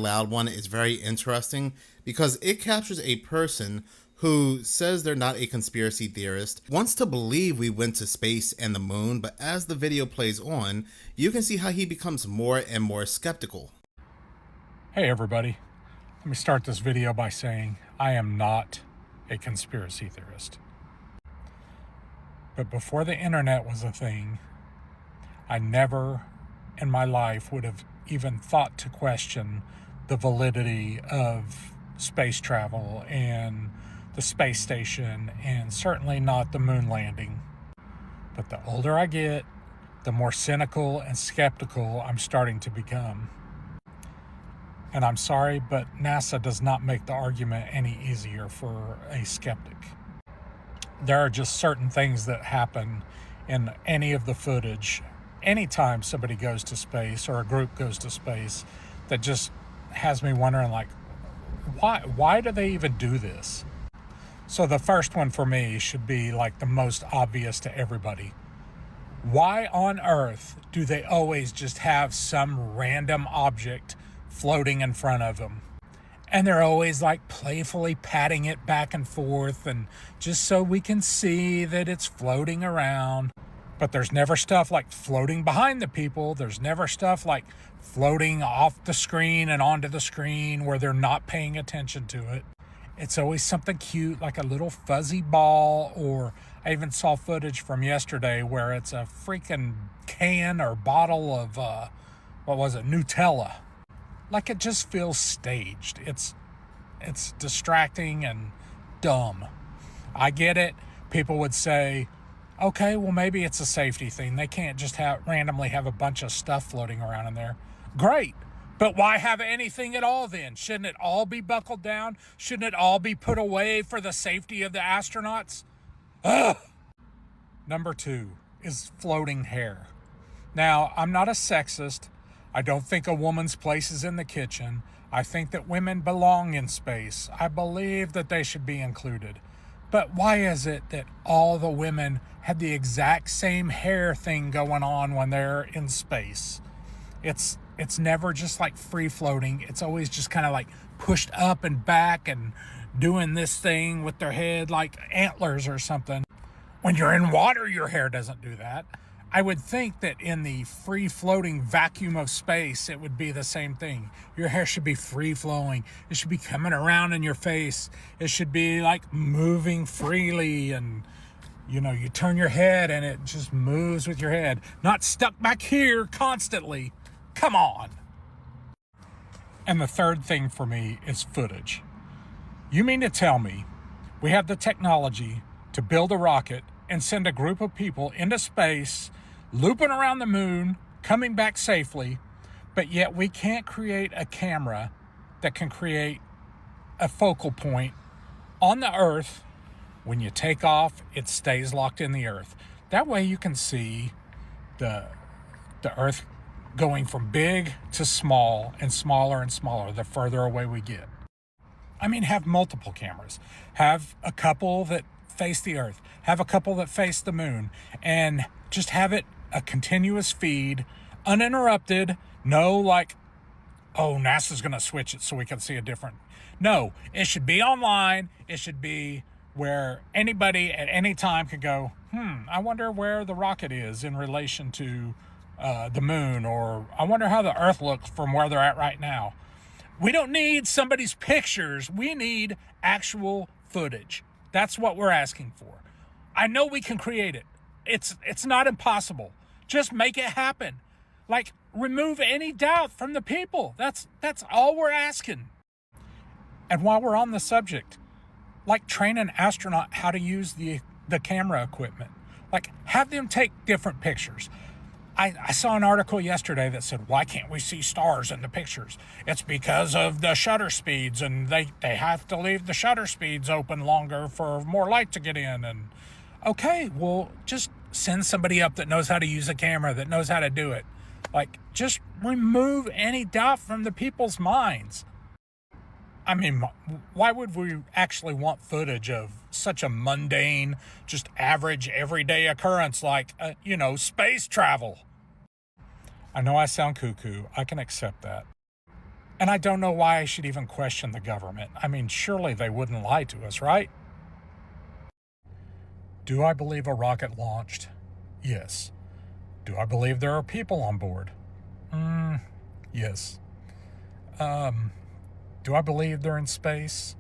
Loud one is very interesting because it captures a person who says they're not a conspiracy theorist, wants to believe we went to space and the moon, but as the video plays on, you can see how he becomes more and more skeptical. Hey everybody, let me start this video by saying I am not a conspiracy theorist. But before the internet was a thing, I never in my life would have even thought to question the validity of space travel and the space station, and certainly not the moon landing. But the older I get, the more cynical and skeptical I'm starting to become. And I'm sorry, but NASA does not make the argument any easier for a skeptic. There are just certain things that happen in any of the footage, anytime somebody goes to space or a group goes to space, that just has me wondering, like, why do they even do this? So the first one for me should be like the most obvious to everybody. Why on earth do they always just have some random object floating in front of them? And they're always like playfully patting it back and forth, and just so we can see that it's floating around. But there's never stuff like floating behind the people. There's never stuff like floating off the screen and onto the screen where they're not paying attention to it. It's always something cute, like a little fuzzy ball, or I even saw footage from yesterday where it's a freaking can or bottle of, Nutella. Like, it just feels staged. It's distracting and dumb. I get it. People would say, okay, well, maybe it's a safety thing. They can't just randomly have a bunch of stuff floating around in there. Great. But why have anything at all then? Shouldn't it all be buckled down? Shouldn't it all be put away for the safety of the astronauts? Ugh! Number 2 is floating hair. Now, I'm not a sexist. I don't think a woman's place is in the kitchen. I think that women belong in space. I believe that they should be included. But why is it that all the women have the exact same hair thing going on when they're in space? It's never just like free floating. It's always just kind of like pushed up and back and doing this thing with their head like antlers or something. When you're in water, your hair doesn't do that. I would think that in the free floating vacuum of space, it would be the same thing. Your hair should be free flowing. It should be coming around in your face. It should be like moving freely, and you turn your head and it just moves with your head, not stuck back here constantly. Come on. And the third thing for me is footage. You mean to tell me we have the technology to build a rocket and send a group of people into space, looping around the moon, coming back safely, but yet we can't create a camera that can create a focal point on the Earth? When you take off, it stays locked in the Earth. That way you can see the Earth going from big to small and smaller and smaller the further away we get. I mean, have multiple cameras. Have a couple that face the Earth. Have a couple that face the moon. And just have it a continuous feed, uninterrupted. No like, oh, NASA's going to switch it so we can see a different. No, it should be online. It should be where anybody at any time could go, I wonder where the rocket is in relation to the moon, or I wonder how the Earth looks from where they're at right now. We don't need somebody's pictures. We need actual footage. That's what we're asking for. I know we can create it. It's not impossible. Just make it happen. Like, remove any doubt from the people. That's all we're asking. And while we're on the subject, like, train an astronaut how to use the camera equipment. Like, have them take different pictures. I saw an article yesterday that said, why can't we see stars in the pictures? It's because of the shutter speeds, and they have to leave the shutter speeds open longer for more light to get in. And okay, well, just send somebody up that knows how to use a camera, that knows how to do it. Like, just remove any doubt from the people's minds. I mean, why would we actually want footage of such a mundane, just average, everyday occurrence like, space travel? I know I sound cuckoo. I can accept that. And I don't know why I should even question the government. I mean, surely they wouldn't lie to us, right? Do I believe a rocket launched? Yes. Do I believe there are people on board? Yes. Do I believe they're in space?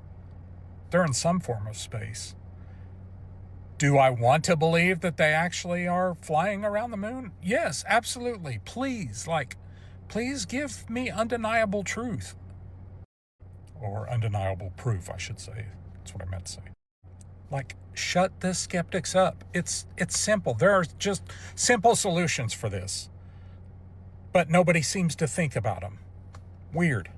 They're in some form of space. Do I want to believe that they actually are flying around the moon? Yes, absolutely. Please give me undeniable truth. Or undeniable proof, I should say. That's what I meant to say. Like, shut the skeptics up. It's simple. There are just simple solutions for this. But nobody seems to think about them. Weird.